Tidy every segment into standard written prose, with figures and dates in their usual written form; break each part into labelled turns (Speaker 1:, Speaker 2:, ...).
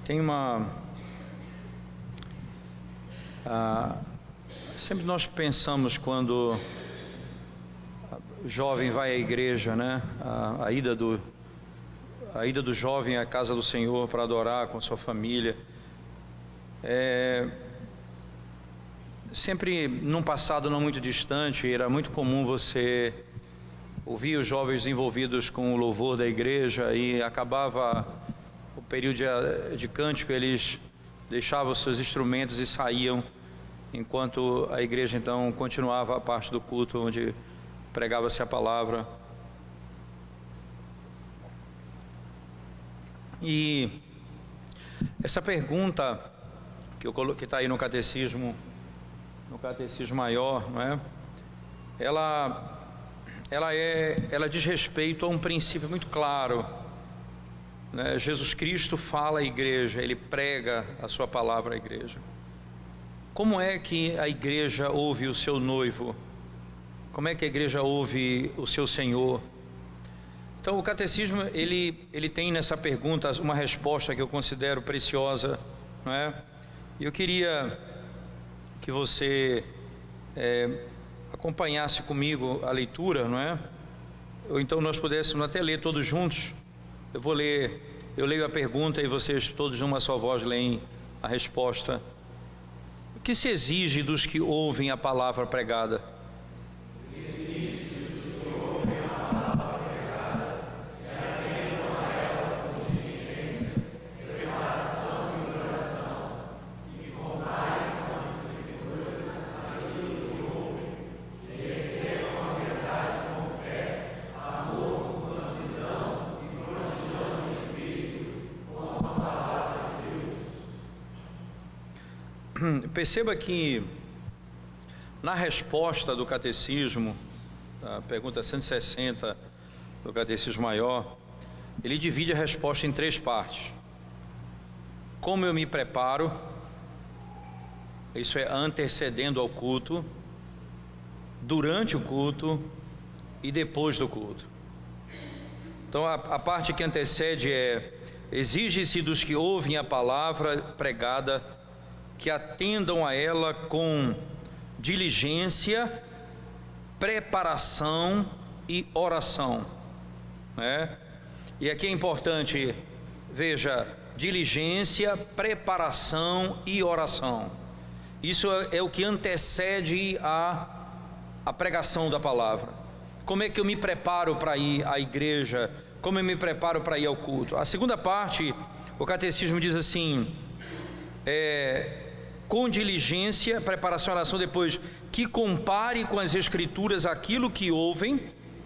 Speaker 1: Tem sempre nós pensamos quando o jovem vai à igreja, né? A ida do jovem à casa do Senhor para adorar com sua família. Sempre num passado não muito distante, era muito comum você ouvir os jovens envolvidos com o louvor da igreja, e acabava o período de cântico, eles deixavam os seus instrumentos e saíam, enquanto a igreja então continuava a parte do culto onde pregava-se a palavra. E essa pergunta que eu coloquei, que está aí no catecismo maior, não é? Ela diz respeito a um princípio muito claro, né? Jesus Cristo fala à igreja, ele prega a sua palavra à igreja. Como é que a igreja ouve o seu noivo? Como é que a igreja ouve o seu Senhor? Então o catecismo ele tem nessa pergunta uma resposta que eu considero preciosa, não é? E eu queria que você acompanhasse comigo a leitura, não é? Ou então nós pudéssemos até ler todos juntos. Eu leio a pergunta e vocês todos numa só voz leem a resposta. O que se exige dos que ouvem a palavra pregada? Perceba que na resposta do catecismo, a pergunta 160 do catecismo maior, ele divide a resposta em 3 partes. Como eu me preparo, isso é antecedendo ao culto, durante o culto e depois do culto. Então a parte que antecede exige-se dos que ouvem a palavra pregada que atendam a ela com diligência, preparação e oração, né? E aqui é importante, veja, diligência, preparação e oração. Isso é o que antecede a pregação da palavra. Como é que eu me preparo para ir à igreja? Como eu me preparo para ir ao culto? A segunda parte, o catecismo diz assim: com diligência, preparação e oração, depois que compare com as escrituras aquilo que ouvem,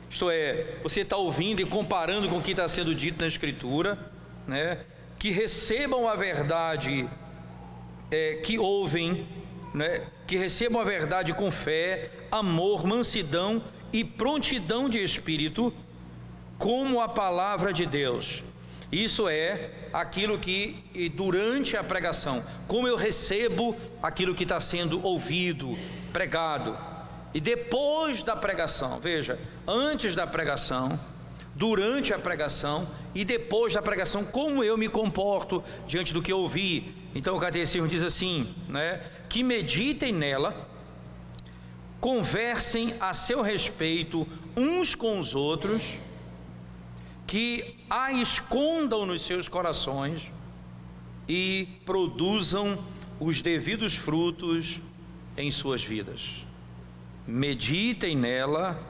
Speaker 1: isto é, você está ouvindo e comparando com o que está sendo dito na escritura, né? Que recebam a verdade que ouvem, né? Que recebam a verdade com fé, amor, mansidão e prontidão de espírito, como a palavra de Deus. Isso é aquilo que durante a pregação, como eu recebo aquilo que está sendo ouvido, pregado. E depois da pregação, veja, antes da pregação, durante a pregação e depois da pregação, como eu me comporto diante do que eu ouvi. Então o catecismo diz assim, né? Que meditem nela, conversem a seu respeito uns com os outros, que a escondam nos seus corações e produzam os devidos frutos em suas vidas. Meditem nela,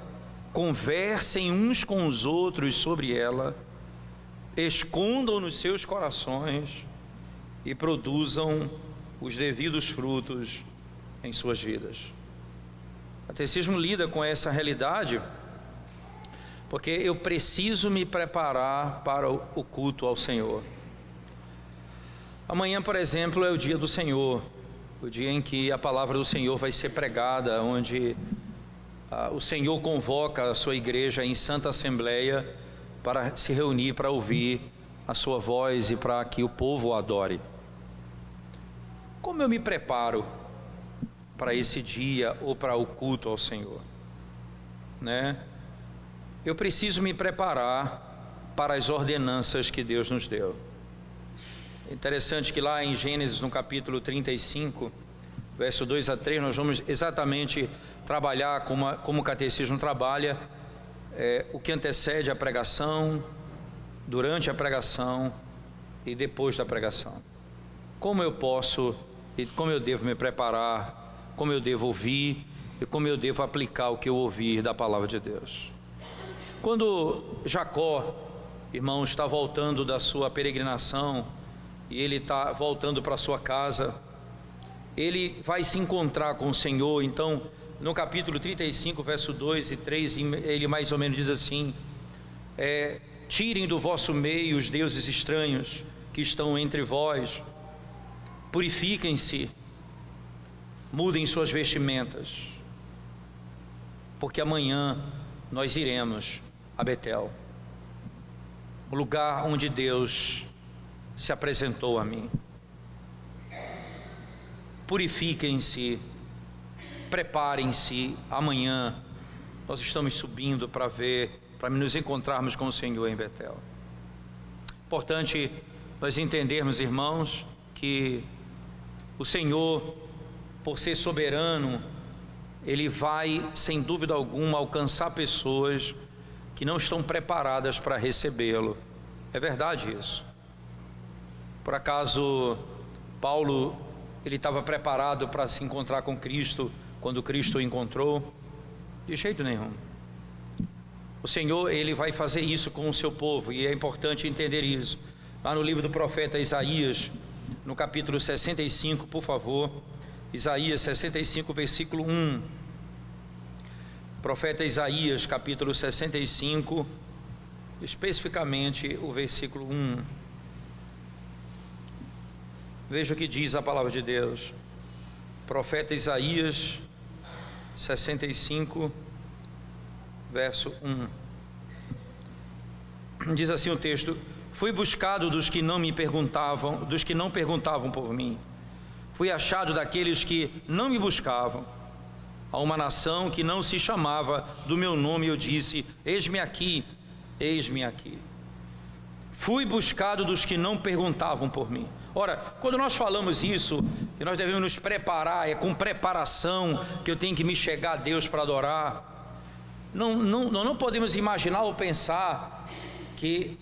Speaker 1: conversem uns com os outros sobre ela, escondam nos seus corações e produzam os devidos frutos em suas vidas. O catecismo lida com essa realidade porque eu preciso me preparar para o culto ao Senhor. Amanhã, por exemplo, é o dia do Senhor, o dia em que a palavra do Senhor vai ser pregada, onde o Senhor convoca a sua igreja em santa assembleia para se reunir, para ouvir a sua voz e para que o povo o adore. Como eu me preparo para esse dia ou para o culto ao Senhor, né? Eu preciso me preparar para as ordenanças que Deus nos deu. É interessante que lá em Gênesis, no capítulo 35, verso 2 a 3, nós vamos exatamente trabalhar como o catecismo trabalha, o que antecede a pregação, durante a pregação e depois da pregação. Como eu posso e como eu devo me preparar, como eu devo ouvir e como eu devo aplicar o que eu ouvir da palavra de Deus. Quando Jacó, irmão, está voltando da sua peregrinação e ele está voltando para sua casa, ele vai se encontrar com o Senhor. Então, no capítulo 35, verso 2 e 3, ele mais ou menos diz assim: tirem do vosso meio os deuses estranhos que estão entre vós, purifiquem-se, mudem suas vestimentas, porque amanhã nós iremos a Betel, o lugar onde Deus se apresentou a mim. Purifiquem-se, preparem-se, amanhã nós estamos subindo para nos encontrarmos com o Senhor em Betel. Importante nós entendermos, irmãos, que o Senhor, por ser soberano, Ele vai, sem dúvida alguma, alcançar pessoas que não estão preparadas para recebê-lo. É verdade isso. Por acaso, Paulo, ele estava preparado para se encontrar com Cristo quando Cristo o encontrou? De jeito nenhum. O Senhor, Ele vai fazer isso com o seu povo, e é importante entender isso. Lá no livro do profeta Isaías, no capítulo 65, por favor, Isaías 65, versículo 1. Profeta Isaías, capítulo 65, especificamente o versículo 1. Veja o que diz a palavra de Deus. Profeta Isaías 65, verso 1. Diz assim o texto: fui buscado dos que não perguntavam por mim. Fui achado daqueles que não me buscavam. A uma nação que não se chamava do meu nome, eu disse: eis-me aqui, eis-me aqui. Fui buscado dos que não perguntavam por mim. Ora, quando nós falamos isso, que nós devemos nos preparar, é com preparação que eu tenho que me chegar a Deus para adorar. Não podemos imaginar ou pensar que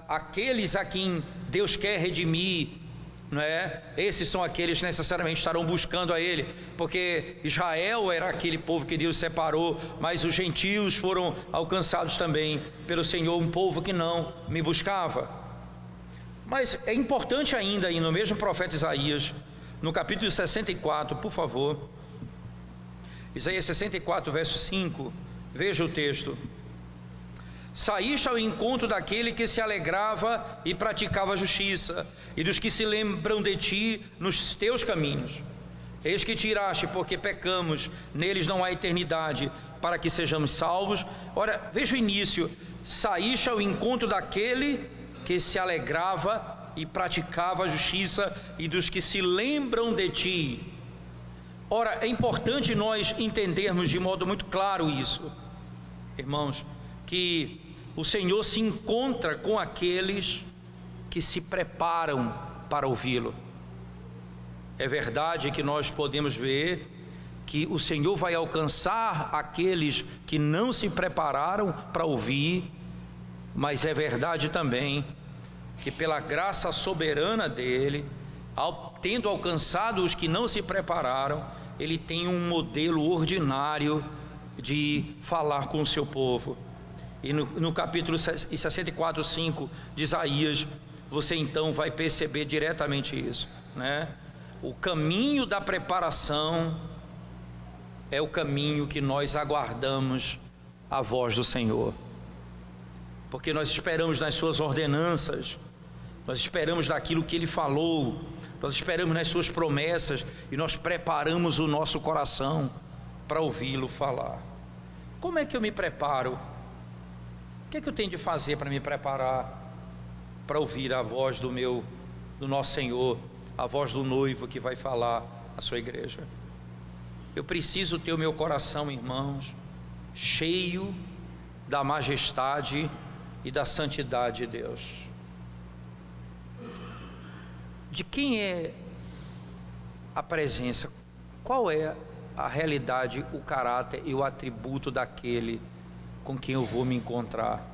Speaker 1: aqueles a quem Deus quer redimir, não é? Esses são aqueles que necessariamente estarão buscando a Ele, porque Israel era aquele povo que Deus separou, mas os gentios foram alcançados também pelo Senhor, um povo que não me buscava. Mas é importante ainda, aí no mesmo profeta Isaías, no capítulo 64, por favor, Isaías 64, verso 5, veja o texto: saíste ao encontro daquele que se alegrava e praticava a justiça, e dos que se lembram de ti nos teus caminhos. Eis que tiraste, porque pecamos, neles não há eternidade, para que sejamos salvos. Ora, veja o início: saíste ao encontro daquele que se alegrava e praticava a justiça, e dos que se lembram de ti. Ora, é importante nós entendermos de modo muito claro isso, irmãos, que o Senhor se encontra com aqueles que se preparam para ouvi-lo. É verdade que nós podemos ver que o Senhor vai alcançar aqueles que não se prepararam para ouvir, mas é verdade também que pela graça soberana dele, tendo alcançado os que não se prepararam, ele tem um modelo ordinário de falar com o seu povo. E no capítulo 64, 5 de Isaías, você então vai perceber diretamente isso, né? O caminho da preparação é o caminho que nós aguardamos a voz do Senhor, porque nós esperamos nas suas ordenanças, nós esperamos daquilo que Ele falou, nós esperamos nas suas promessas, e nós preparamos o nosso coração para ouvi-lo falar. Como é que eu me preparo? O que é que eu tenho de fazer para me preparar para ouvir a voz do nosso Senhor, a voz do noivo que vai falar à sua igreja? Eu preciso ter o meu coração, irmãos, cheio da majestade e da santidade de Deus. de quem é a presença? Qual é a realidade, o caráter e o atributo daquele com quem eu vou me encontrar?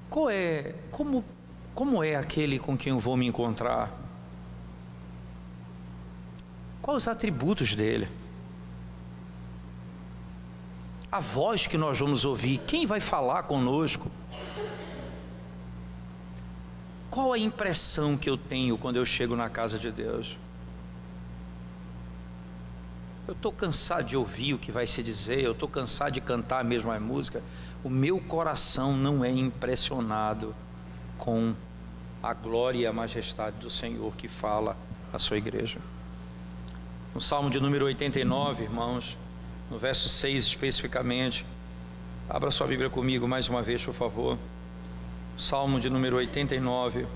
Speaker 1: Como é aquele com quem eu vou me encontrar? Quais os atributos dele? A voz que nós vamos ouvir, quem vai falar conosco? Qual a impressão que eu tenho quando eu chego na casa de Deus? Eu estou cansado de ouvir o que vai se dizer, eu estou cansado de cantar a mesma música. O meu coração não é impressionado com a glória e a majestade do Senhor que fala à sua igreja. No Salmo de número 89, irmãos, no verso 6 especificamente, abra sua Bíblia comigo mais uma vez, por favor. Salmo de número 89,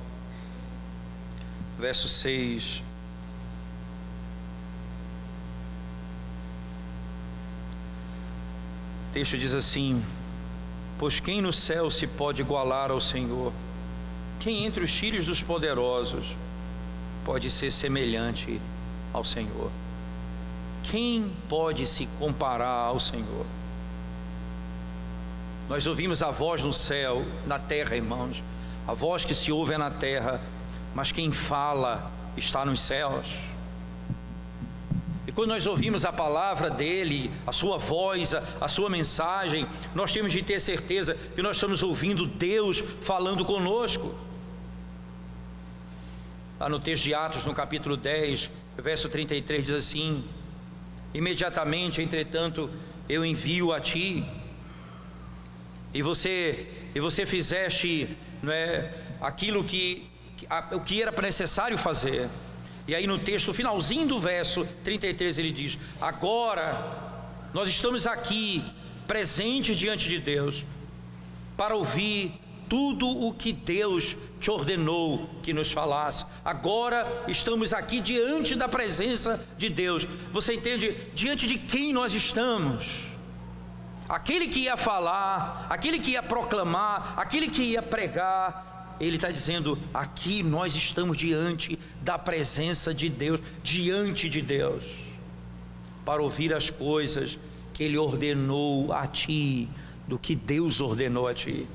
Speaker 1: verso 6. O texto diz assim: pois quem no céu se pode igualar ao Senhor? Quem entre os filhos dos poderosos pode ser semelhante ao Senhor? Quem pode se comparar ao Senhor? Nós ouvimos a voz no céu, na terra, irmãos. A voz que se ouve é na terra, mas quem fala está nos céus. E quando nós ouvimos a palavra dele, a sua voz, a sua mensagem, nós temos de ter certeza que nós estamos ouvindo Deus falando conosco. Lá no texto de Atos, no capítulo 10, verso 33, diz assim: imediatamente, entretanto, eu envio a ti, e você fizeste, não é, aquilo o que era necessário fazer. E aí no texto, no finalzinho do verso 33, ele diz: agora nós estamos aqui presentes diante de Deus para ouvir tudo o que Deus te ordenou que nos falasse. Agora estamos aqui diante da presença de Deus. Você entende? Diante de quem nós estamos? Aquele que ia falar, aquele que ia proclamar, aquele que ia pregar, ele está dizendo: aqui nós estamos diante da presença de Deus, diante de Deus, para ouvir as coisas que Ele ordenou a ti, do que Deus ordenou a ti.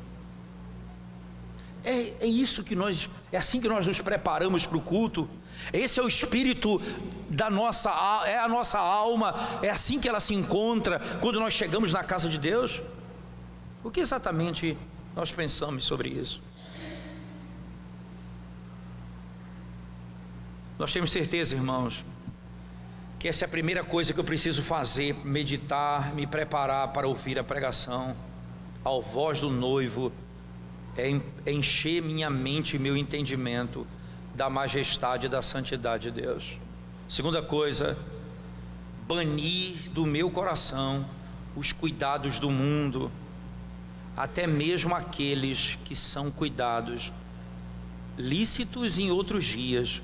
Speaker 1: É isso que é assim que nós nos preparamos para o culto. Esse é o espírito da nossa, é a nossa alma, é assim que ela se encontra quando nós chegamos na casa de Deus. O que exatamente nós pensamos sobre isso? Nós temos certeza, irmãos, que essa é a primeira coisa que eu preciso fazer: meditar, me preparar para ouvir a pregação, a voz do noivo, é encher minha mente e meu entendimento da majestade e da santidade de Deus. Segunda coisa, banir do meu coração os cuidados do mundo, até mesmo aqueles que são cuidados lícitos em outros dias,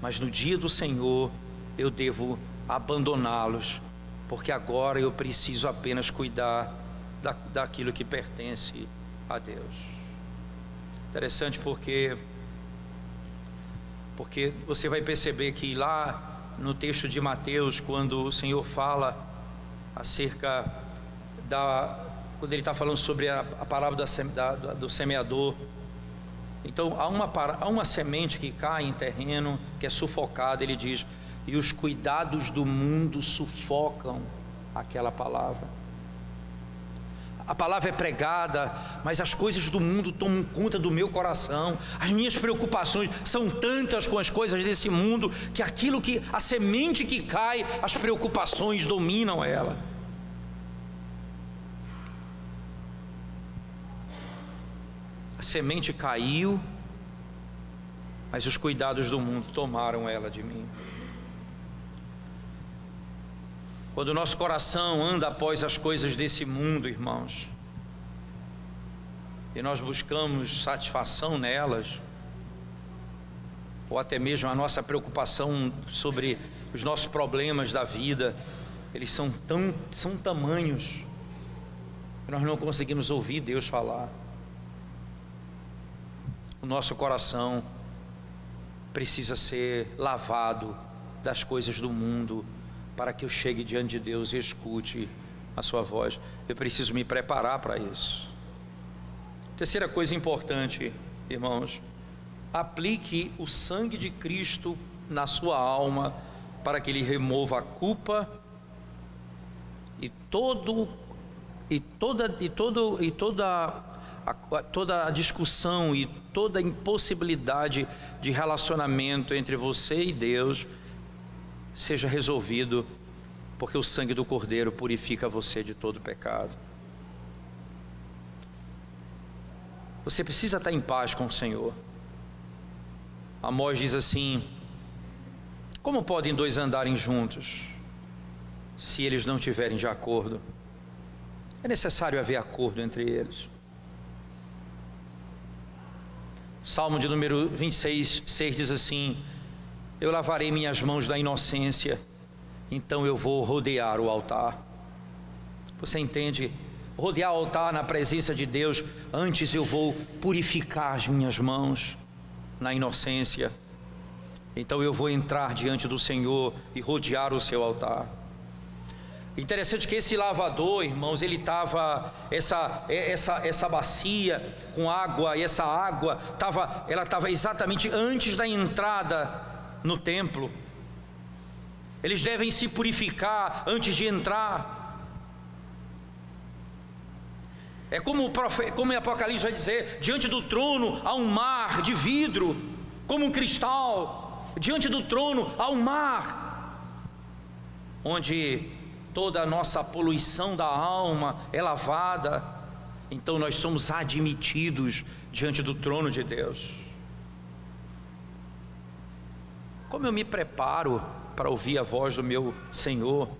Speaker 1: mas no dia do Senhor eu devo abandoná-los, porque agora eu preciso apenas cuidar daquilo que pertence a Deus. Interessante porque você vai perceber que lá no texto de Mateus, quando o Senhor fala acerca quando ele está falando sobre a parábola do semeador, então há uma semente que cai em terreno, que é sufocada. Ele diz: e os cuidados do mundo sufocam aquela palavra. A palavra é pregada, mas as coisas do mundo tomam conta do meu coração. As minhas preocupações são tantas com as coisas desse mundo, que a semente que cai, as preocupações dominam ela. A semente caiu, mas os cuidados do mundo tomaram ela de mim. Quando o nosso coração anda após as coisas desse mundo, irmãos, e nós buscamos satisfação nelas, ou até mesmo a nossa preocupação sobre os nossos problemas da vida, eles são tamanhos que nós não conseguimos ouvir Deus falar. O nosso coração precisa ser lavado das coisas do mundo, para que eu chegue diante de Deus e escute a sua voz. Eu preciso me preparar para isso. Terceira coisa importante, irmãos: aplique o sangue de Cristo na sua alma, para que Ele remova a culpa e toda a discussão e toda a impossibilidade de relacionamento entre você e Deus seja resolvido, porque o sangue do Cordeiro purifica você de todo pecado. Você precisa estar em paz com o Senhor. Amós diz assim: como podem dois andarem juntos se eles não estiverem de acordo? É necessário haver acordo entre eles. Salmo de número 26, 6 diz assim: eu lavarei minhas mãos da inocência, então eu vou rodear o altar. Você entende? Rodear o altar na presença de Deus. Antes eu vou purificar as minhas mãos na inocência, então eu vou entrar diante do Senhor e rodear o seu altar. Interessante que esse lavador, irmãos, ele estava, essa bacia com água, e essa água ela estava exatamente antes da entrada no templo. Eles devem se purificar antes de entrar. É como em Apocalipse vai dizer: diante do trono há um mar de vidro, como um cristal. Diante do trono há um mar, onde toda a nossa poluição da alma é lavada. Então nós somos admitidos diante do trono de Deus. Como eu me preparo para ouvir a voz do meu Senhor?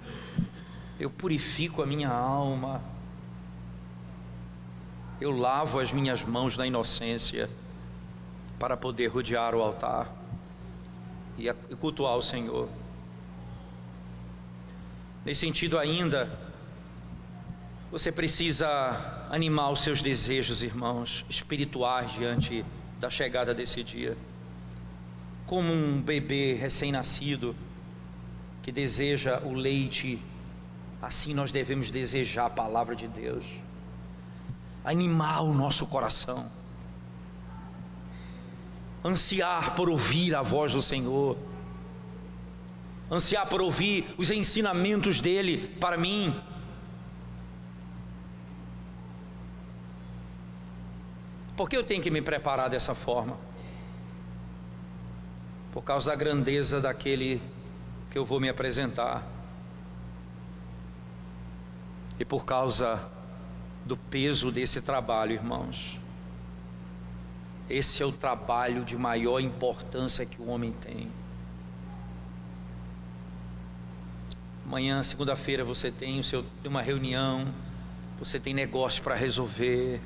Speaker 1: Eu purifico a minha alma, eu lavo as minhas mãos na inocência, para poder rodear o altar e cultuar o Senhor. Nesse sentido ainda, você precisa animar os seus desejos, irmãos, espirituais diante da chegada desse dia. Como um bebê recém-nascido que deseja o leite, assim nós devemos desejar a palavra de Deus, animar o nosso coração, ansiar por ouvir a voz do Senhor, ansiar por ouvir os ensinamentos dele para mim. Por que eu tenho que me preparar dessa forma? Por causa da grandeza daquele que eu vou me apresentar, e por causa do peso desse trabalho, irmãos. Esse é o trabalho de maior importância que o homem tem. Amanhã, segunda-feira, você tem uma reunião, você tem negócio para resolver,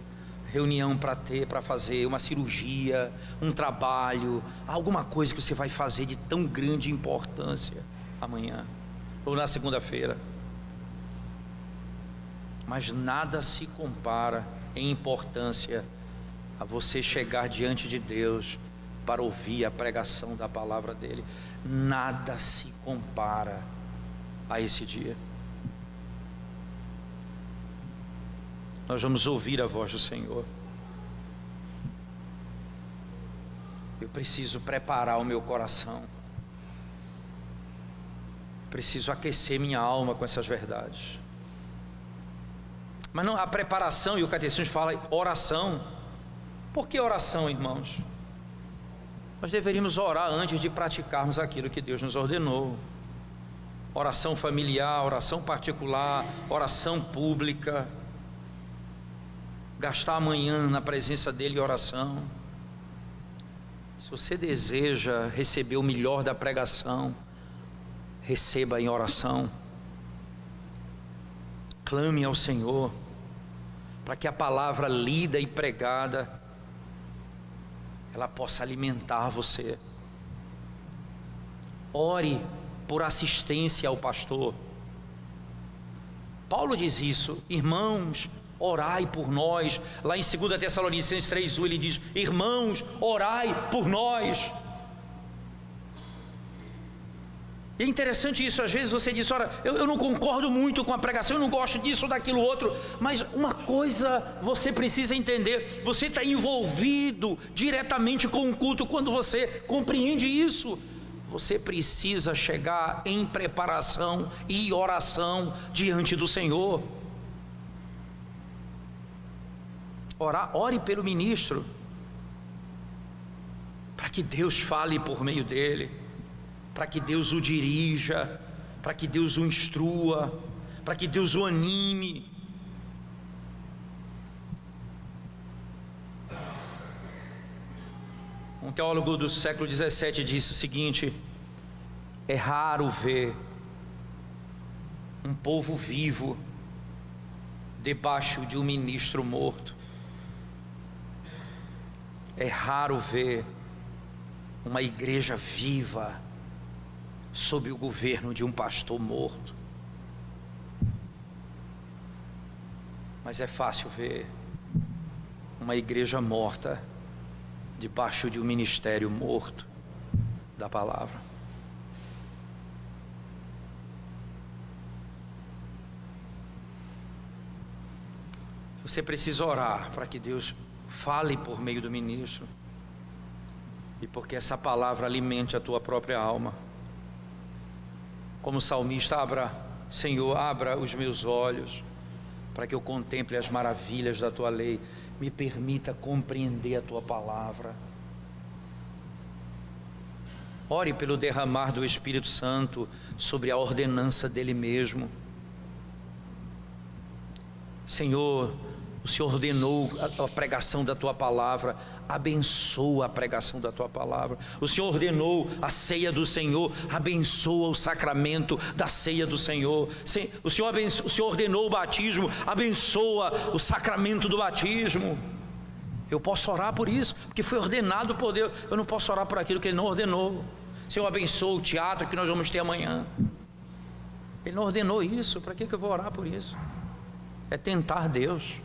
Speaker 1: reunião para fazer, uma cirurgia, um trabalho, alguma coisa que você vai fazer de tão grande importância amanhã ou na segunda-feira. Mas nada se compara em importância a você chegar diante de Deus para ouvir a pregação da palavra dele. Nada se compara a esse dia. Nós vamos ouvir a voz do Senhor. Eu preciso preparar o meu coração, preciso aquecer minha alma com essas verdades. Mas não, a preparação, e o catecismo fala oração. Por que oração, irmãos? Nós deveríamos orar antes de praticarmos aquilo que Deus nos ordenou. Oração familiar, oração particular, oração pública. Gastar amanhã na presença dele em oração. Se você deseja receber o melhor da pregação, receba em oração. Clame ao Senhor, para que a palavra lida e pregada, ela possa alimentar você. Ore por assistência ao pastor. Paulo diz isso: irmãos, orai por nós. Lá em 2 Tessalonicenses 3:1 ele diz: irmãos, orai por nós. E é interessante isso, às vezes você diz, olha, eu não concordo muito com a pregação, eu não gosto disso ou daquilo outro, mas uma coisa você precisa entender, você está envolvido diretamente com o culto. Quando você compreende isso, você precisa chegar em preparação e oração diante do Senhor. Ore pelo ministro, para que Deus fale por meio dele, para que Deus o dirija, para que Deus o instrua, para que Deus o anime. Um teólogo do século 17 disse o seguinte: é raro ver um povo vivo debaixo de um ministro morto. É raro ver uma igreja viva sob o governo de um pastor morto. Mas é fácil ver uma igreja morta debaixo de um ministério morto da palavra. Você precisa orar para que Deus fale por meio do ministro, e porque essa palavra alimente a tua própria alma. Como o salmista, Senhor, abra os meus olhos para que eu contemple as maravilhas da tua lei, me permita compreender a tua palavra. Ore pelo derramar do Espírito Santo sobre a ordenança dele mesmo. Senhor, o Senhor ordenou a pregação da tua palavra, abençoa a pregação da tua palavra. O Senhor ordenou a ceia do Senhor, abençoa o sacramento da ceia do Senhor. O Senhor ordenou o batismo, abençoa o sacramento do batismo. Eu posso orar por isso, porque foi ordenado por Deus. Eu não posso orar por aquilo que Ele não ordenou. Senhor, abençoa o teatro que nós vamos ter amanhã. Ele não ordenou isso, para que eu vou orar por isso? É tentar Deus.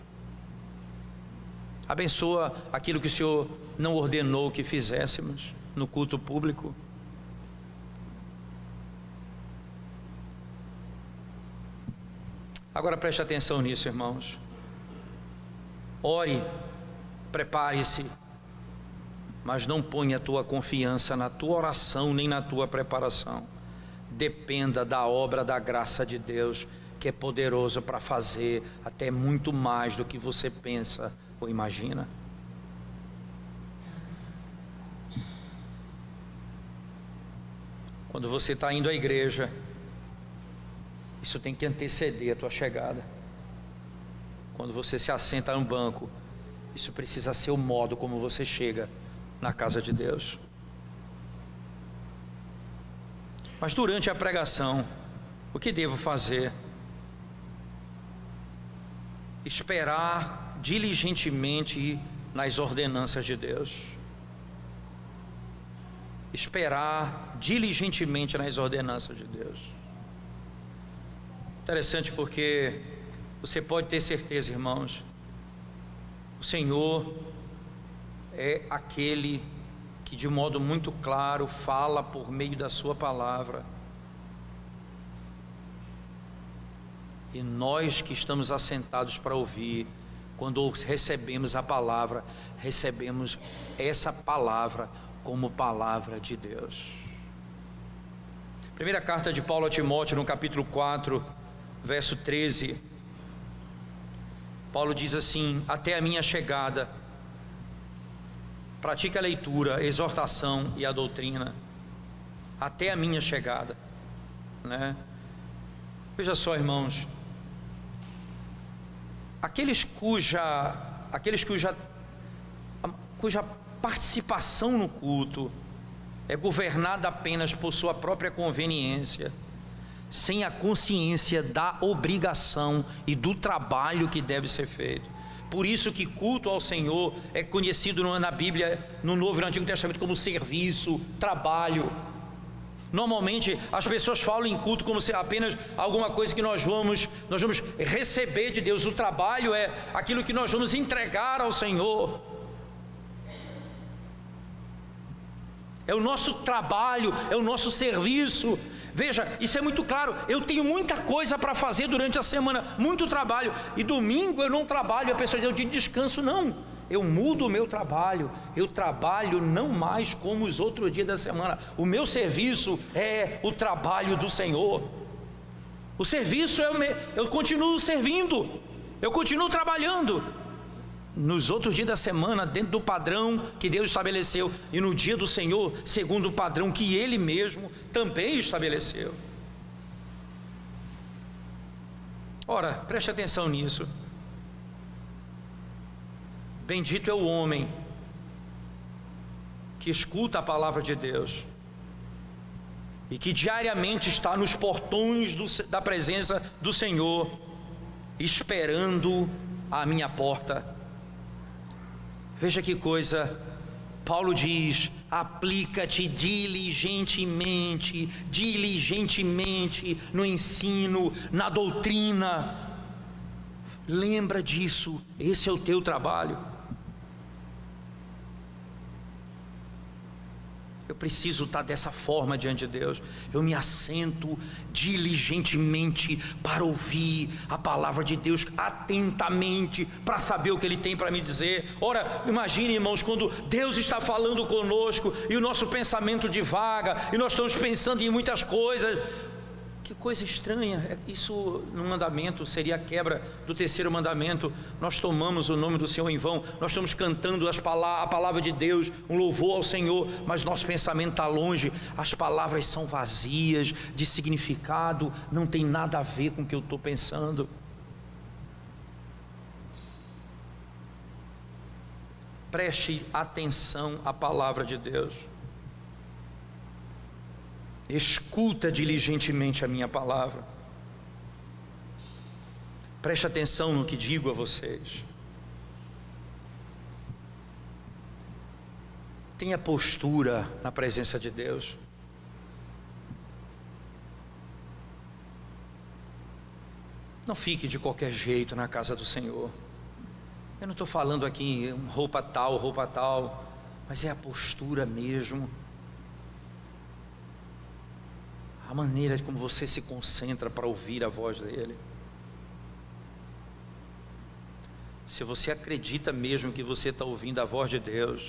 Speaker 1: Abençoa aquilo que o Senhor não ordenou que fizéssemos no culto público. Agora preste atenção nisso, irmãos. Ore, prepare-se, mas não ponha a tua confiança na tua oração nem na tua preparação. Dependa da obra da graça de Deus, que é poderoso para fazer até muito mais do que você pensa ou imagina. Quando você está indo à igreja, isso tem que anteceder a tua chegada. Quando você se assenta no banco, isso precisa ser o modo como você chega na casa de Deus. Mas durante a pregação, o que devo fazer? Esperar diligentemente nas ordenanças de Deus. Esperar diligentemente nas ordenanças de Deus. Interessante, porque você pode ter certeza, irmãos, o Senhor é aquele que de modo muito claro fala por meio da sua palavra. E nós que estamos assentados para ouvir, quando recebemos a palavra, recebemos essa palavra como palavra de Deus. Primeira carta de Paulo a Timóteo, no capítulo 4, verso 13, Paulo diz assim: até a minha chegada, pratique a leitura, a exortação e a doutrina. Até a minha chegada, né? Veja só, irmãos, aqueles cuja participação no culto é governada apenas por sua própria conveniência, sem a consciência da obrigação e do trabalho que deve ser feito. Por isso que culto ao Senhor é conhecido na Bíblia, no Novo e no Antigo Testamento, como serviço, trabalho. Normalmente as pessoas falam em culto como se apenas alguma coisa que nós vamos receber de Deus. O trabalho é aquilo que nós vamos entregar ao Senhor. É o nosso trabalho, é o nosso serviço, Veja, isso é muito claro. Eu tenho muita coisa para fazer durante a semana, muito trabalho, e domingo eu não trabalho. A pessoa diz: é o dia de descanso. Não, eu mudo o meu trabalho. Eu trabalho não mais como os outros dias da semana. O meu serviço é o trabalho do Senhor. O serviço eu continuo servindo, eu continuo trabalhando nos outros dias da semana, dentro do padrão que Deus estabeleceu, e no dia do Senhor, segundo o padrão que Ele mesmo também estabeleceu. Ora, preste atenção nisso. Bendito é o homem que escuta a palavra de Deus e que diariamente está nos portões da presença do Senhor, esperando à minha porta. Veja que coisa, Paulo diz: aplica-te diligentemente no ensino, na doutrina. Lembra disso, esse é o teu trabalho. Eu preciso estar dessa forma diante de Deus. Eu me assento diligentemente para ouvir a palavra de Deus atentamente, para saber o que Ele tem para me dizer. Ora, imagine, irmãos, quando Deus está falando conosco e o nosso pensamento divaga e nós estamos pensando em muitas coisas. Que coisa estranha. Isso no mandamento seria a quebra do terceiro mandamento. Nós tomamos o nome do Senhor em vão, nós estamos cantando a palavra de Deus, um louvor ao Senhor, mas nosso pensamento está longe. As palavras são vazias de significado, não tem nada a ver com o que eu estou pensando. Preste atenção à palavra de Deus. Escuta diligentemente a minha palavra. Preste atenção no que digo a vocês. Tenha postura na presença de Deus. Não fique de qualquer jeito na casa do Senhor. Eu não estou falando aqui roupa tal, mas é a postura mesmo. A maneira como você se concentra para ouvir a voz dEle. Se você acredita mesmo que você está ouvindo a voz de Deus,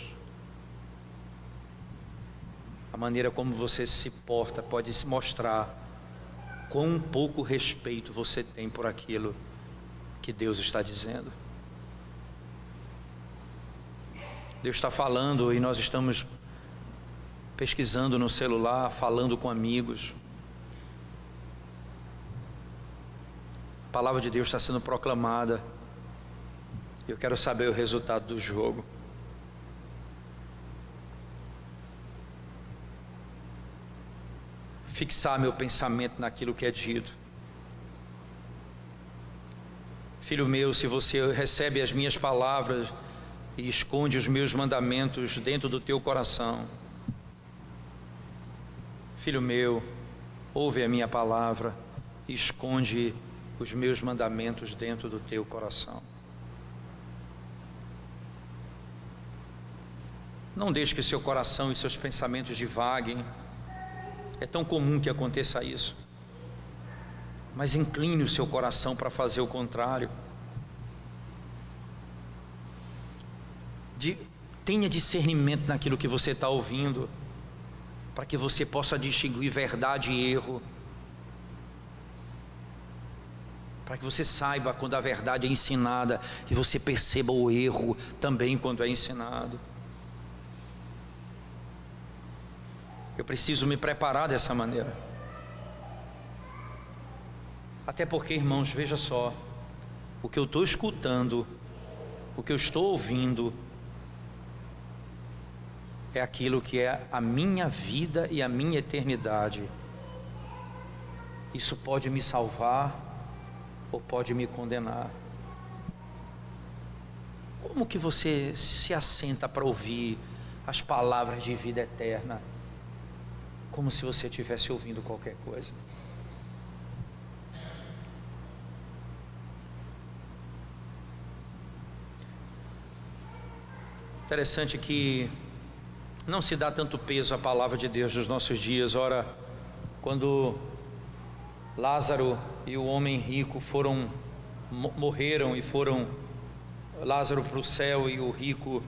Speaker 1: a maneira como você se porta pode se mostrar quão pouco respeito você tem por aquilo que Deus está dizendo. Deus está falando e nós estamos pesquisando no celular, falando com amigos. A palavra de Deus está sendo proclamada. Eu quero saber o resultado do jogo. Fixar meu pensamento naquilo que é dito. Filho meu, se você recebe as minhas palavras e esconde os meus mandamentos dentro do teu coração, filho meu, ouve a minha palavra e esconde os meus mandamentos dentro do teu coração. Não deixe que seu coração e seus pensamentos divaguem. É tão comum que aconteça isso. Mas incline o seu coração para fazer o contrário. Tenha discernimento naquilo que você está ouvindo, para que você possa distinguir verdade e erro, para que você saiba quando a verdade é ensinada e você perceba o erro também quando é ensinado. Eu preciso me preparar dessa maneira. Até porque, irmãos, veja só, o que eu estou escutando, o que eu estou ouvindo, é aquilo que é a minha vida e a minha eternidade. Isso pode me salvar ou pode me condenar. Como que você se assenta para ouvir as palavras de vida eterna, como se você estivesse ouvindo qualquer coisa? Interessante que não se dá tanto peso à palavra de Deus nos nossos dias. Ora, quando Lázaro e o homem rico morreram e foram, Lázaro para o céu e o rico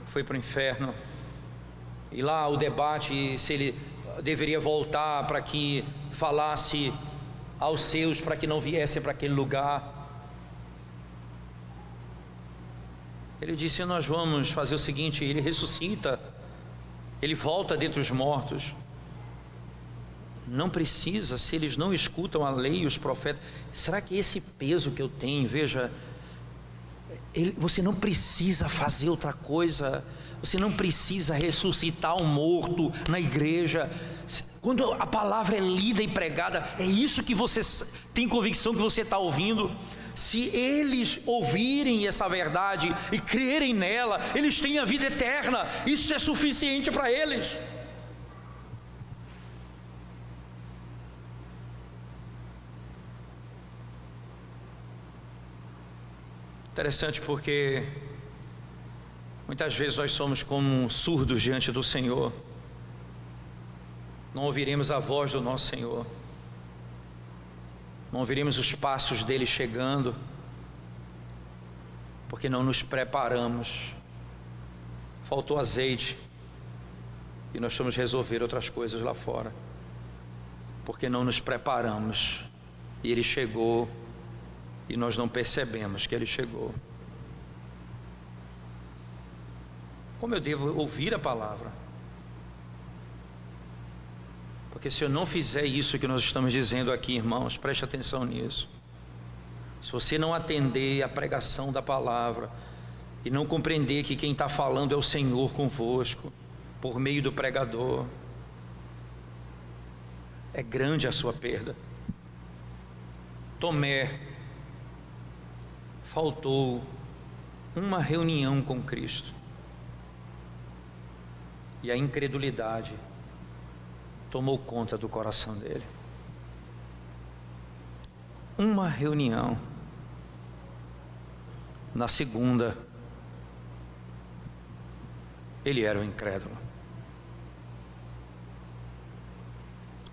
Speaker 1: foi para o inferno, e lá o debate se ele deveria voltar para que falasse aos seus para que não viessem para aquele lugar. Ele disse: nós vamos fazer o seguinte, ele ressuscita, ele volta dentre os mortos, não precisa, se eles não escutam a lei e os profetas, será que esse peso que eu tenho, veja, você não precisa fazer outra coisa, você não precisa ressuscitar um morto na igreja. Quando a palavra é lida e pregada, é isso que você tem convicção que você está ouvindo. Se eles ouvirem essa verdade e crerem nela, eles têm a vida eterna, isso é suficiente para eles. Interessante, porque muitas vezes nós somos como surdos diante do Senhor, não ouviremos a voz do nosso Senhor, não ouviremos os passos dele chegando, porque não nos preparamos. Faltou azeite e nós vamos resolver outras coisas lá fora, porque não nos preparamos, e ele chegou e nós não percebemos que ele chegou. Como eu devo ouvir a palavra? Porque se eu não fizer isso que nós estamos dizendo aqui, irmãos, preste atenção nisso. Se você não atender à pregação da palavra e não compreender que quem está falando é o Senhor convosco, por meio do pregador, é grande a sua perda. Tomé faltou uma reunião com Cristo, e a incredulidade tomou conta do coração dele. Uma reunião. Na segunda, ele era um incrédulo.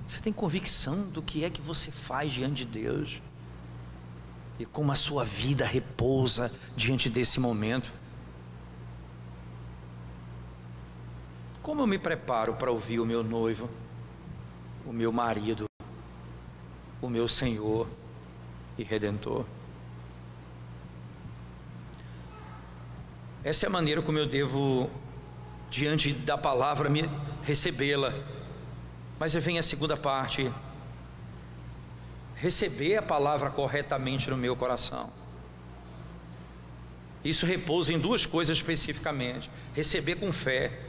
Speaker 1: Você tem convicção do que é que você faz diante de Deus? E como a sua vida repousa diante desse momento? Como eu me preparo para ouvir o meu noivo, o meu marido, o meu Senhor e Redentor? Essa é a maneira como eu devo, diante da palavra, recebê-la. Mas vem a segunda parte: receber a palavra corretamente no meu coração. Isso repousa em duas coisas especificamente: receber com fé.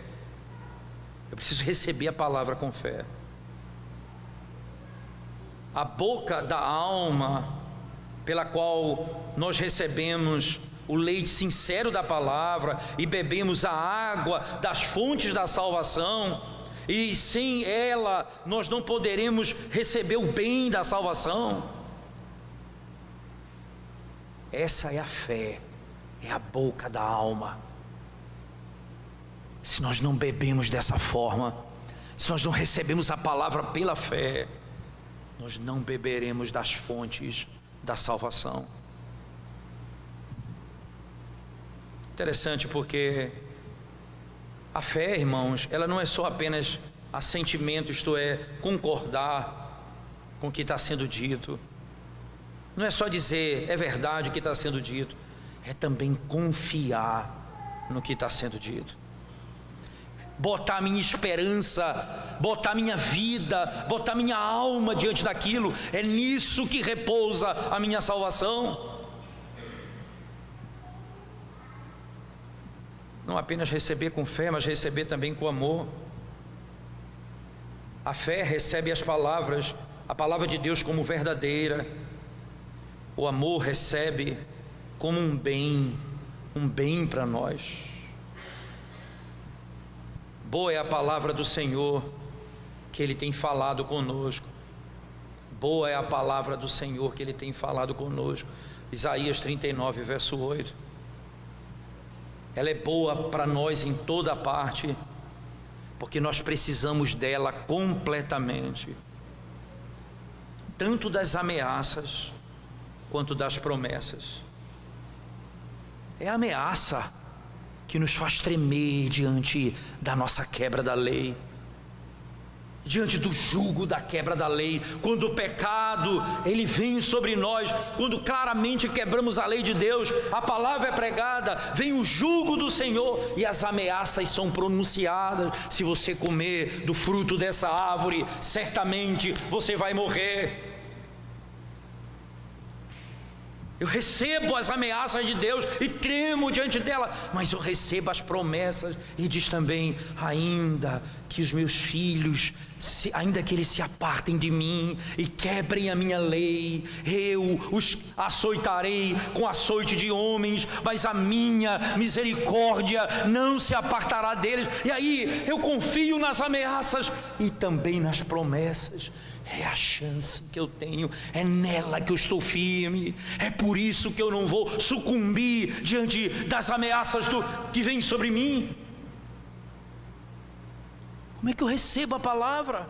Speaker 1: Eu preciso receber a palavra com fé. A boca da alma, pela qual nós recebemos o leite sincero da palavra e bebemos a água das fontes da salvação, e sem ela nós não poderemos receber o bem da salvação. Essa é a fé, é a boca da alma. Se nós não bebemos dessa forma, se nós não recebemos a palavra pela fé, nós não beberemos das fontes da salvação. Interessante, porque a fé, irmãos, ela não é só apenas assentimento, isto é, concordar com o que está sendo dito. Não é só dizer é verdade o que está sendo dito, é também confiar no que está sendo dito. Botar a minha esperança, botar minha vida, botar minha alma diante daquilo, é nisso que repousa a minha salvação. Não apenas receber com fé, mas receber também com amor. A fé recebe as palavras, a palavra de Deus como verdadeira. O amor recebe como um bem para nós. Boa é a palavra do Senhor que Ele tem falado conosco. Boa é a palavra do Senhor que Ele tem falado conosco. Isaías 39, verso 8. Ela é boa para nós em toda parte, porque nós precisamos dela completamente. tanto das ameaças quanto das promessas. É a ameaça que nos faz tremer diante da nossa quebra da lei, diante do jugo da quebra da lei. Quando o pecado ele vem sobre nós, quando claramente quebramos a lei de Deus, a palavra é pregada, vem o jugo do Senhor e as ameaças são pronunciadas: se você comer do fruto dessa árvore, certamente você vai morrer. Eu recebo as ameaças de Deus e tremo diante dela, mas eu recebo as promessas. E diz também: ainda que os meus filhos, ainda que eles se apartem de mim e quebrem a minha lei, eu os açoitarei com açoite de homens, mas a minha misericórdia não se apartará deles. E aí eu confio nas ameaças e também nas promessas. É a chance que eu tenho, é nela que eu estou firme. É por isso que eu não vou sucumbir diante das ameaças que vêm sobre mim. Como é que eu recebo a palavra?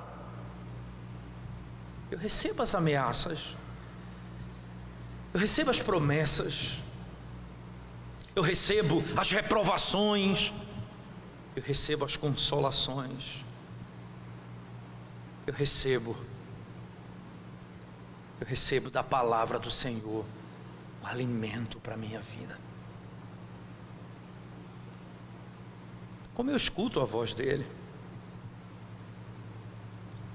Speaker 1: Eu recebo as ameaças, eu recebo as promessas, eu recebo as reprovações, eu recebo as consolações, eu recebo da palavra do Senhor o alimento para a minha vida. Como eu escuto a voz dele,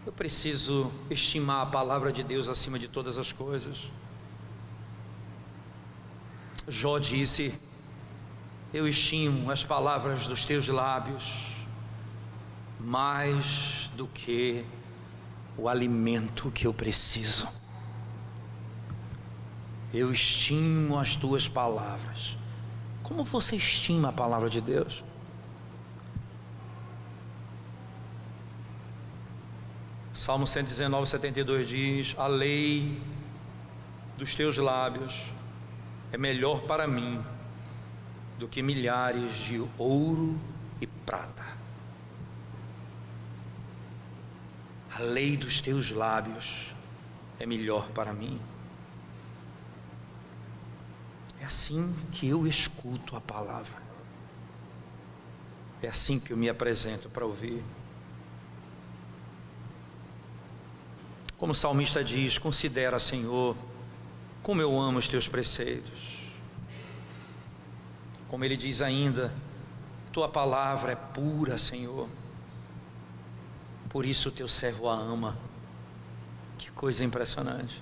Speaker 1: eu preciso estimar a palavra de Deus acima de todas as coisas. Jó disse: eu estimo as palavras dos teus lábios mais do que o alimento que eu preciso. Eu estimo as tuas palavras. Como você estima a palavra de Deus? Salmo 119, 72 diz: a lei dos teus lábios é melhor para mim do que milhares de ouro e prata. A lei dos teus lábios é melhor para mim. É assim que eu escuto a palavra, é assim que eu me apresento para ouvir. Como o salmista diz: considera, Senhor, como eu amo os teus preceitos. Como ele diz ainda: tua palavra é pura, Senhor, por isso o teu servo a ama. Que coisa impressionante!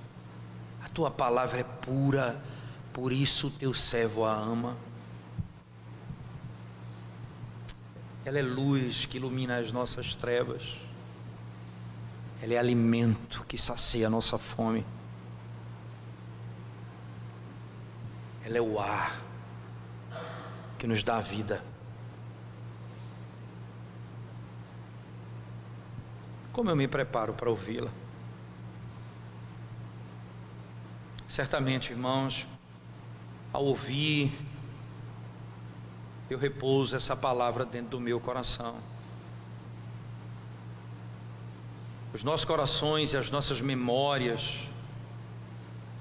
Speaker 1: A tua palavra é pura, por isso o teu servo a ama. Ela é luz que ilumina as nossas trevas. Ela é alimento que sacia a nossa fome. Ela é o ar que nos dá a vida. Como eu me preparo para ouvi-la? Certamente, irmãos, ao ouvir, eu repouso essa palavra dentro do meu coração. Os nossos corações e as nossas memórias,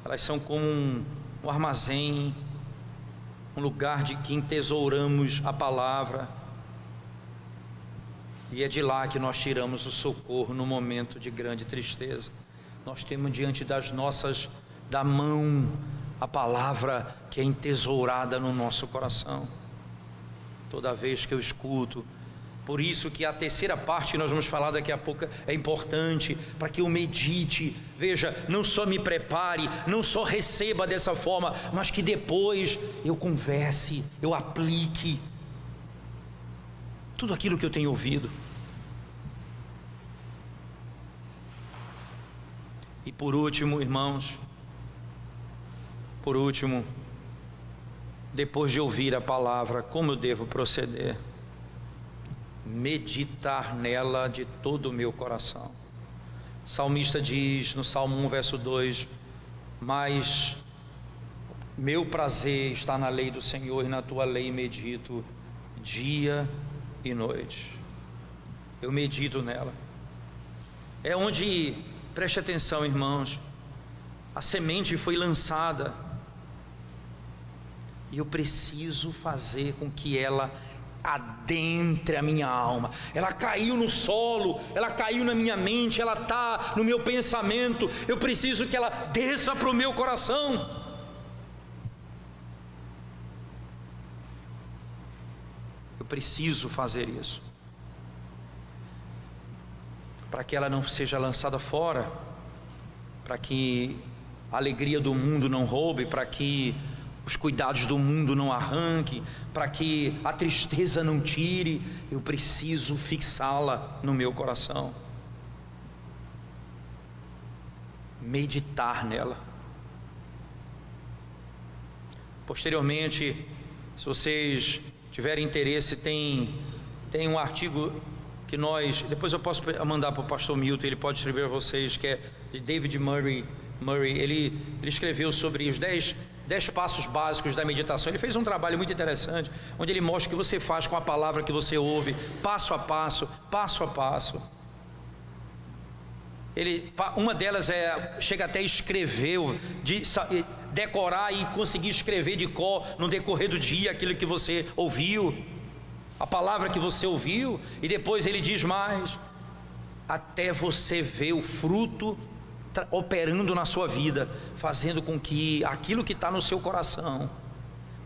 Speaker 1: elas são como um armazém, um lugar de que entesouramos a palavra, e é de lá que nós tiramos o socorro no momento de grande tristeza. Nós temos diante da mão a palavra que é entesourada no nosso coração. Toda vez que eu escuto, por isso que a terceira parte nós vamos falar daqui a pouco é importante, para que eu medite. Veja, não só me prepare, não só receba dessa forma, mas que depois eu converse, eu aplique tudo aquilo que eu tenho ouvido. E por último, irmãos, depois de ouvir a palavra, como eu devo proceder? Meditar nela de todo o meu coração. O salmista diz no Salmo 1, verso 2: mas meu prazer está na lei do Senhor, e na tua lei medito dia e noite. Eu medito nela. É onde, preste atenção, irmãos, a semente foi lançada, e eu preciso fazer com que ela adentre a minha alma. Ela caiu no solo, ela caiu na minha mente, ela está no meu pensamento. Eu preciso que ela desça para o meu coração. Eu preciso fazer isso, para que ela não seja lançada fora, para que a alegria do mundo não roube, para que os cuidados do mundo não arranquem, para que a tristeza não tire. Eu preciso fixá-la no meu coração, meditar nela. Posteriormente, se vocês tiverem interesse, tem um artigo que depois eu posso mandar para o pastor Milton, ele pode escrever a vocês, que é de David Murray. Ele escreveu sobre os 10 passos básicos da meditação. Ele fez um trabalho muito interessante, onde ele mostra o que você faz com a palavra que você ouve, passo a passo, passo a passo. Uma delas chega até a escrever, decorar e conseguir escrever de cor no decorrer do dia aquilo que você ouviu, a palavra que você ouviu. E depois ele diz mais, até você ver o fruto operando na sua vida, fazendo com que aquilo que está no seu coração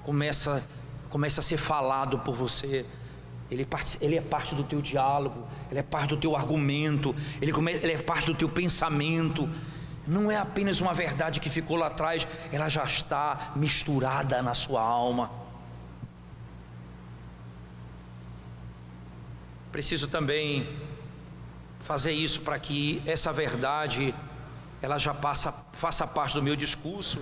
Speaker 1: comece a ser falado por você. Ele é parte do teu diálogo, ele é parte do teu argumento, ele é parte do teu pensamento. Não é apenas uma verdade que ficou lá atrás, ela já está misturada na sua alma. Preciso também fazer isso para que essa verdade ela já faça parte do meu discurso.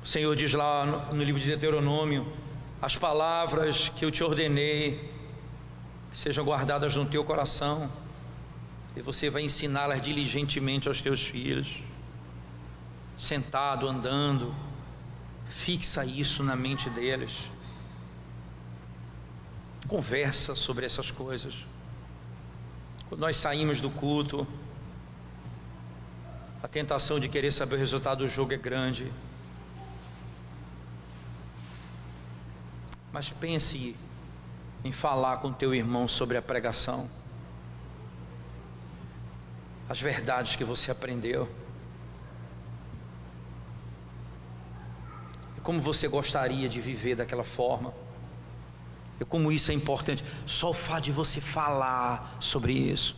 Speaker 1: O Senhor diz lá no livro de Deuteronômio: as palavras que eu te ordenei sejam guardadas no teu coração, e você vai ensiná-las diligentemente aos teus filhos, sentado, andando. Fixa isso na mente deles, conversa sobre essas coisas. Quando nós saímos do culto, a tentação de querer saber o resultado do jogo é grande. Mas pense em falar com teu irmão sobre a pregação, as verdades que você aprendeu, e como você gostaria de viver daquela forma, e como isso é importante. Só o fato de você falar sobre isso.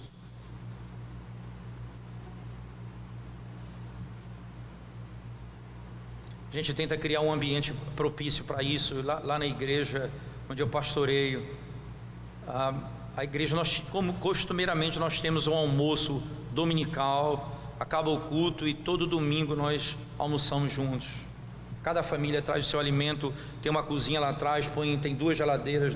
Speaker 1: A gente tenta criar um ambiente propício para isso. Lá na igreja onde eu pastoreio, a igreja, como costumeiramente nós temos um almoço dominical, acaba o culto e todo domingo nós almoçamos juntos. Cada família traz o seu alimento, tem uma cozinha lá atrás, tem 2 geladeiras,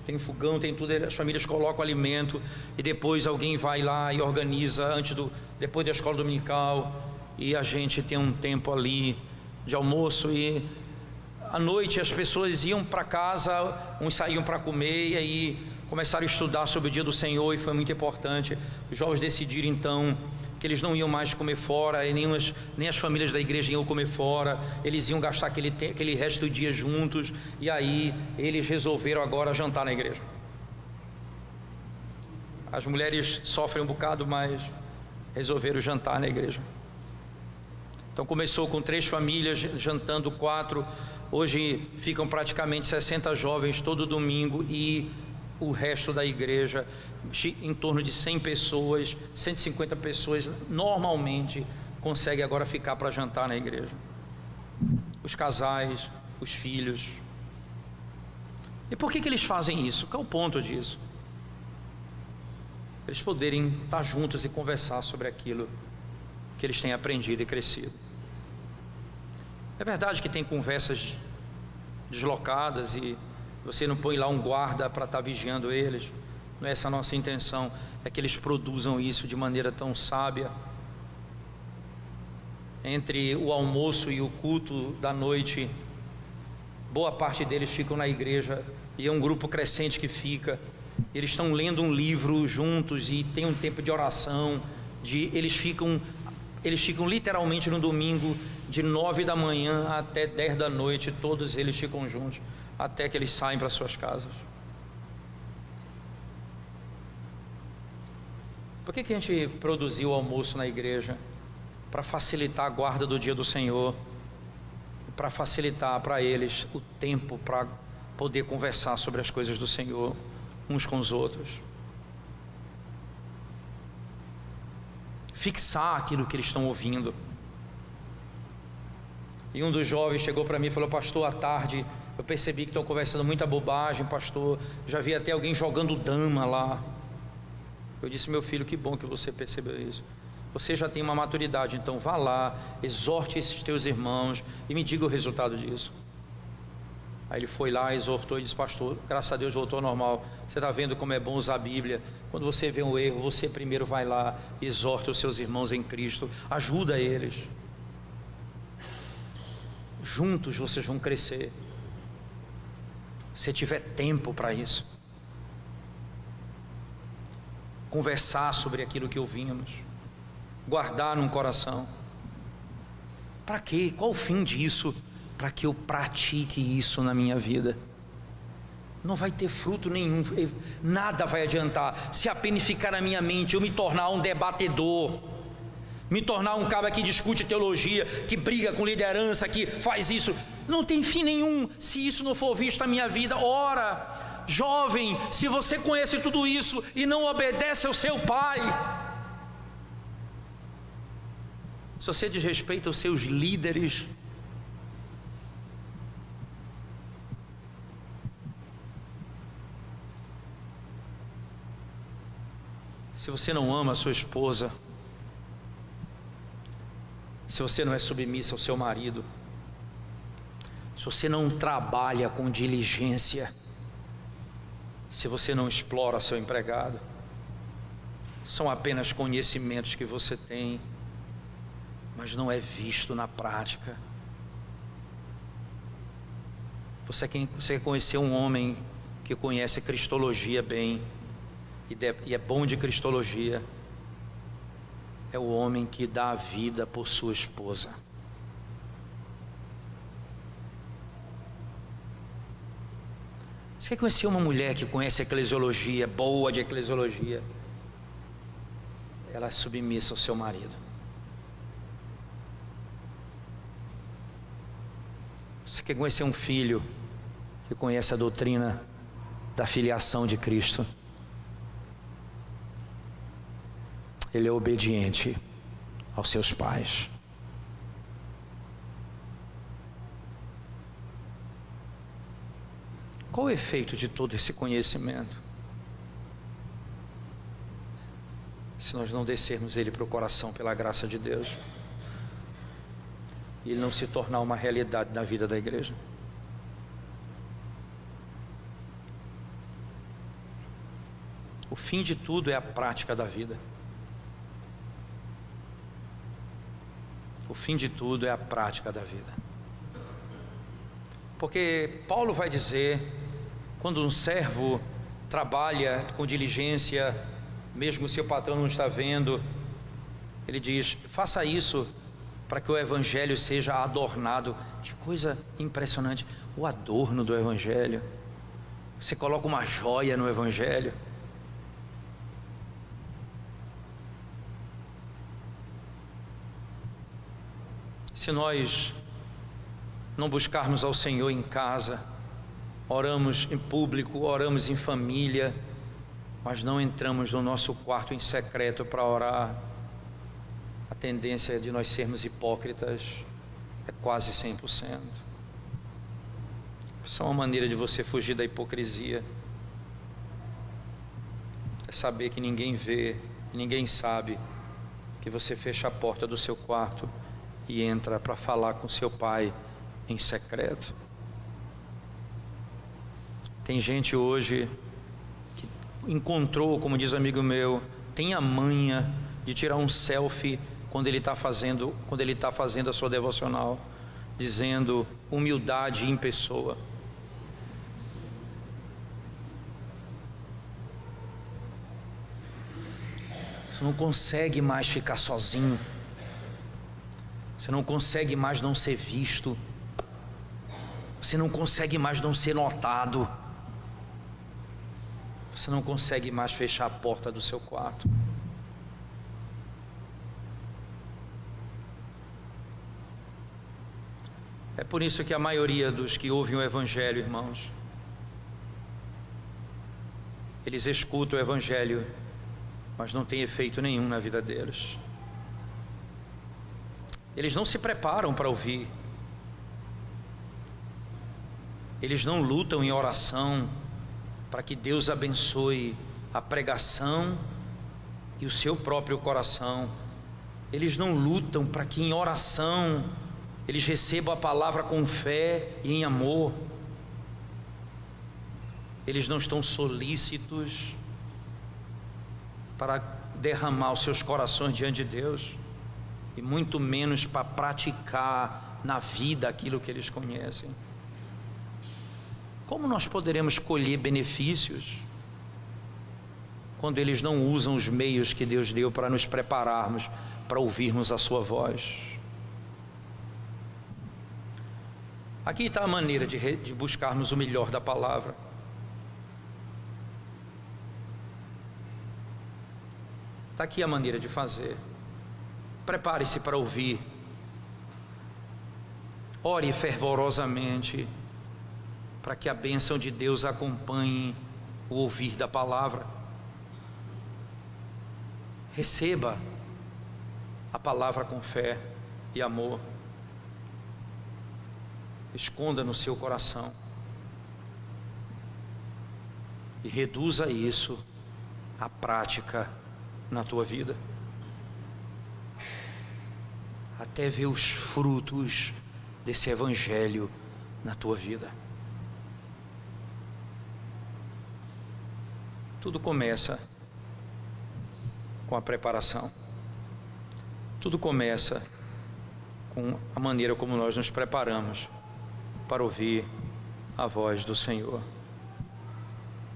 Speaker 1: tem fogão, tem tudo. As famílias colocam o alimento e depois alguém vai lá e organiza depois da escola dominical, e a gente tem um tempo ali de almoço. E à noite as pessoas iam para casa, uns saíam para comer, e aí começaram a estudar sobre o dia do Senhor, e foi muito importante. Os jovens decidiram então que eles não iam mais comer fora, e nem as famílias da igreja iam comer fora, eles iam gastar aquele resto do dia juntos, e aí eles resolveram agora jantar na igreja. As mulheres sofrem um bocado, mas resolveram jantar na igreja. Então começou com 3 famílias jantando, 4, hoje ficam praticamente 60 jovens todo domingo, e o resto da igreja, em torno de 100 pessoas, 150 pessoas, normalmente consegue agora ficar para jantar na igreja. Os casais, os filhos. E por que eles fazem isso? Qual é o ponto disso? Eles poderem estar juntos e conversar sobre aquilo que eles têm aprendido e crescido. É verdade que tem conversas deslocadas e você não põe lá um guarda para estar vigiando eles. Não é essa a nossa intenção. É que eles produzam isso de maneira tão sábia. Entre o almoço e o culto da noite, boa parte deles ficam na igreja, e é um grupo crescente que fica. Eles estão lendo um livro juntos e tem um tempo de oração, eles ficam literalmente no domingo de 9 da manhã até 10 da noite, todos eles ficam juntos até que eles saem para suas casas. Por que a gente produziu o almoço na igreja? Para facilitar a guarda do dia do Senhor, para facilitar para eles o tempo para poder conversar sobre as coisas do Senhor uns com os outros, fixar aquilo que eles estão ouvindo. E um dos jovens chegou para mim e falou: pastor, à tarde eu percebi que estão conversando muita bobagem, pastor, já vi até alguém jogando dama lá. Eu disse: meu filho, que bom que você percebeu isso. Você já tem uma maturidade, então vá lá, exorte esses teus irmãos e me diga o resultado disso. Aí ele foi lá, exortou e disse: pastor, graças a Deus voltou ao normal. Você está vendo como é bom usar a Bíblia? Quando você vê um erro, você primeiro vai lá, exorta os seus irmãos em Cristo, ajuda eles. Juntos vocês vão crescer, se tiver tempo para isso. Conversar sobre aquilo que ouvimos, guardar no coração. Para quê? Qual o fim disso? Para que eu pratique isso na minha vida. Não vai ter fruto nenhum, nada vai adiantar se apenas ficar na minha mente eu me tornar um debatedor, me tornar um cara que discute teologia, que briga com liderança, que faz isso. Não tem fim nenhum se isso não for visto na minha vida. Ora, jovem, se você conhece tudo isso e não obedece ao seu pai, se você desrespeita os seus líderes, se você não ama a sua esposa, se você não é submissa ao seu marido, se você não trabalha com diligência, se você não explora seu empregado, são apenas conhecimentos que você tem, mas não é visto na prática. Você quer conhecer um homem que conhece cristologia bem, e é bom de cristologia, é o homem que dá a vida por sua esposa. Você quer conhecer uma mulher que conhece eclesiologia, boa de eclesiologia? Ela é submissa ao seu marido. Você quer conhecer um filho que conhece a doutrina da filiação de Cristo? Ele é obediente aos seus pais. Qual o efeito de todo esse conhecimento? Se nós não descermos ele para o coração pela graça de Deus, e ele não se tornar uma realidade na vida da igreja. O fim de tudo é a prática da vida. O fim de tudo é a prática da vida. Porque Paulo vai dizer, quando um servo trabalha com diligência, mesmo se o patrão não está vendo, ele diz: faça isso para que o evangelho seja adornado. Que coisa impressionante, o adorno do evangelho. Você coloca uma joia no evangelho. Se nós não buscarmos ao Senhor em casa, oramos em público, oramos em família, mas não entramos no nosso quarto em secreto para orar, a tendência de nós sermos hipócritas é quase 100%. Isso é uma maneira de você fugir da hipocrisia. É saber que ninguém vê, ninguém sabe, que você fecha a porta do seu quarto e entra para falar com seu pai em secreto. Tem gente hoje que encontrou, como diz um amigo meu, tem a manha de tirar um selfie quando ele está fazendo a sua devocional, dizendo humildade em pessoa. Você não consegue mais ficar sozinho. Você não consegue mais não ser visto. Você não consegue mais não ser notado. Você não consegue mais fechar a porta do seu quarto. É por isso que a maioria dos que ouvem o Evangelho, irmãos, eles escutam o Evangelho, mas não tem efeito nenhum na vida deles. Eles não se preparam para ouvir. Eles não lutam em oração para que Deus abençoe a pregação e o seu próprio coração. Eles não lutam para que em oração eles recebam a palavra com fé e em amor. Eles não estão solícitos para derramar os seus corações diante de Deus, e muito menos para praticar na vida aquilo que eles conhecem. Como nós poderemos colher benefícios quando eles não usam os meios que Deus deu para nos prepararmos para ouvirmos a sua voz? Aqui está a maneira de buscarmos o melhor da palavra. Está aqui a maneira de fazer. Prepare-se para ouvir. Ore fervorosamente para que a bênção de Deus acompanhe o ouvir da palavra. Receba a palavra com fé e amor. Esconda no seu coração e reduza isso à prática na tua vida, até ver os frutos desse Evangelho na tua vida. Tudo começa com a preparação. Tudo começa com a maneira como nós nos preparamos para ouvir a voz do Senhor.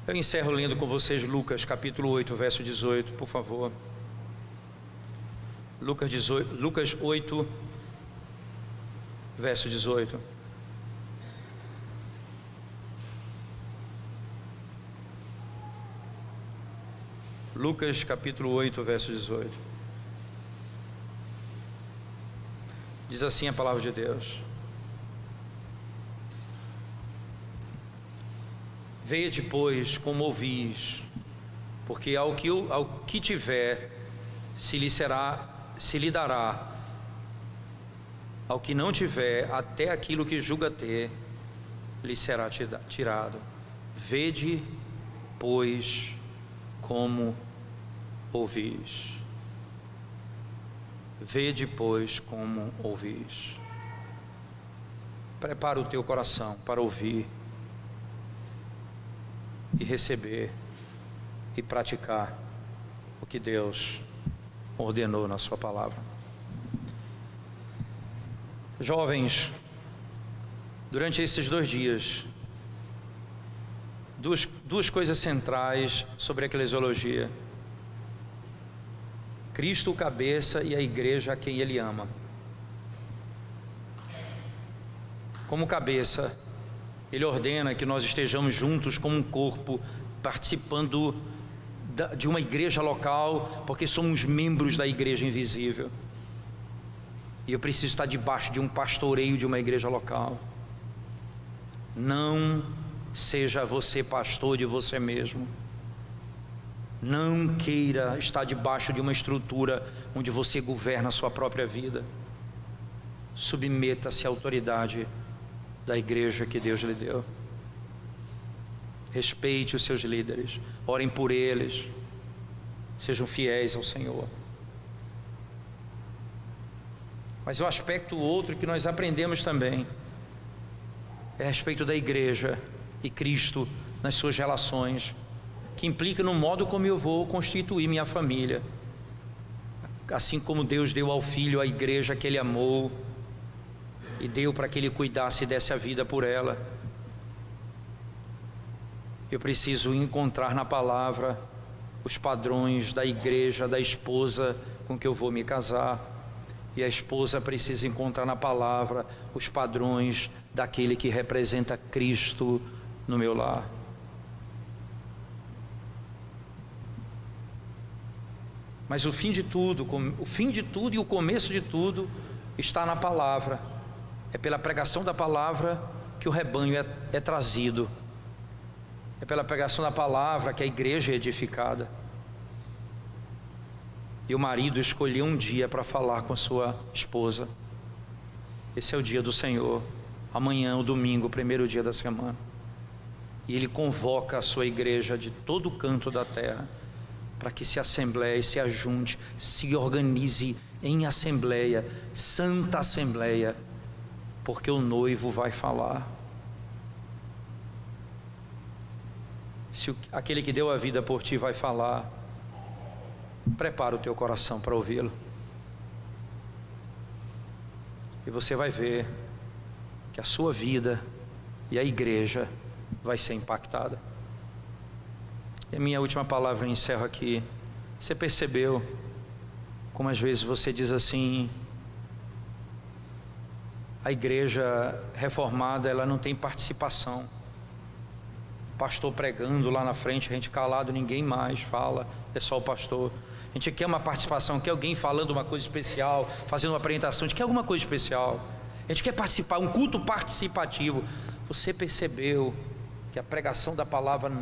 Speaker 1: Eu encerro lendo com vocês Lucas capítulo 8, verso 18, por favor. Lucas 8, verso 18. Lucas capítulo 8, verso 18. Diz assim a palavra de Deus: Vede, pois, como ouvis, porque ao que tiver se lhe dará, ao que não tiver, até aquilo que julga ter lhe será tirado. Vede, pois, como ouvis. Vede, pois, como ouvis. Prepara o teu coração para ouvir e receber e praticar o que Deus ordenou na sua palavra. Jovens, durante esses 2 dias, duas coisas centrais sobre a eclesiologia: Cristo o cabeça e a igreja a quem Ele ama. Como cabeça, Ele ordena que nós estejamos juntos como um corpo, participando de uma igreja local, porque somos membros da igreja invisível. E eu preciso estar debaixo de um pastoreio de uma igreja local. Não seja você pastor de você mesmo. Não queira estar debaixo de uma estrutura onde você governa a sua própria vida. Submeta-se à autoridade da igreja que Deus lhe deu. Respeite os seus líderes, orem por eles, sejam fiéis ao Senhor. Mas o aspecto outro que nós aprendemos também é a respeito da igreja e Cristo nas suas relações, que implica no modo como eu vou constituir minha família. Assim como Deus deu ao Filho a igreja que Ele amou e deu para que Ele cuidasse e desse a vida por ela, eu preciso encontrar na palavra os padrões da igreja, da esposa com que eu vou me casar. E a esposa precisa encontrar na palavra os padrões daquele que representa Cristo no meu lar. Mas o fim de tudo e o começo de tudo está na palavra. É pela pregação da palavra que o rebanho é trazido. É pela pregação da palavra que a igreja é edificada. E o marido escolheu um dia para falar com a sua esposa. Esse é o dia do Senhor. Amanhã, o domingo, o primeiro dia da semana. E ele convoca a sua igreja de todo o canto da terra para que se assembleie, se ajunte, se organize em assembleia, santa assembleia, porque o noivo vai falar. Se aquele que deu a vida por ti vai falar, prepara o teu coração para ouvi-lo. E você vai ver que a sua vida e a igreja vai ser impactada. E a minha última palavra, eu encerro aqui. Você percebeu como às vezes você diz assim: a igreja reformada, ela não tem participação. Pastor pregando lá na frente, a gente calado, ninguém mais fala, é só o pastor. A gente quer uma participação, quer alguém falando uma coisa especial, fazendo uma apresentação, a gente quer alguma coisa especial. A gente quer participar, um culto participativo. Você percebeu que a pregação da palavra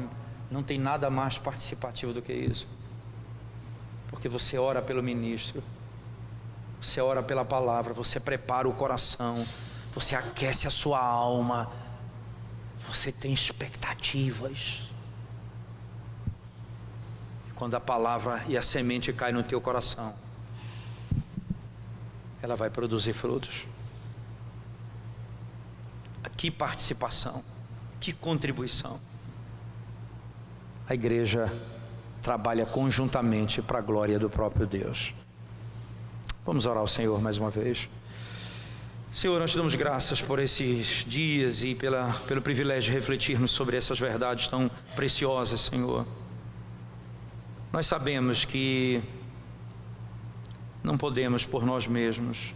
Speaker 1: não tem nada mais participativo do que isso? Porque você ora pelo ministro, você ora pela palavra, você prepara o coração, você aquece a sua alma, você tem expectativas. E quando a palavra e a semente cai no teu coração, ela vai produzir frutos. Que participação, que contribuição. A igreja trabalha conjuntamente para a glória do próprio Deus. Vamos orar ao Senhor mais uma vez. Senhor, nós te damos graças por esses dias e pelo privilégio de refletirmos sobre essas verdades tão preciosas, Senhor. Nós sabemos que não podemos por nós mesmos,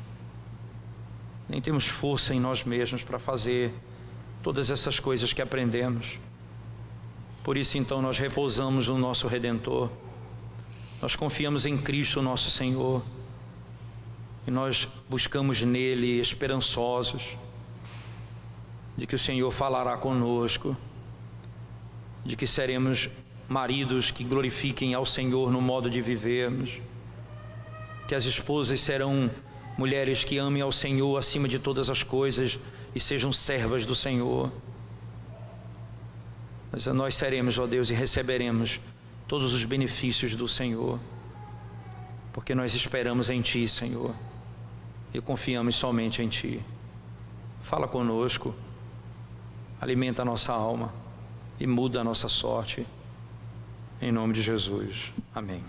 Speaker 1: nem temos força em nós mesmos para fazer todas essas coisas que aprendemos. Por isso então nós repousamos no nosso Redentor, nós confiamos em Cristo nosso Senhor, e nós buscamos nele esperançosos de que o Senhor falará conosco, de que seremos maridos que glorifiquem ao Senhor no modo de vivermos, que as esposas serão mulheres que amem ao Senhor acima de todas as coisas e sejam servas do Senhor. Mas nós seremos, ó Deus, e receberemos todos os benefícios do Senhor, porque nós esperamos em Ti, Senhor, e confiamos somente em Ti. Fala conosco, alimenta a nossa alma e muda a nossa sorte, em nome de Jesus, amém.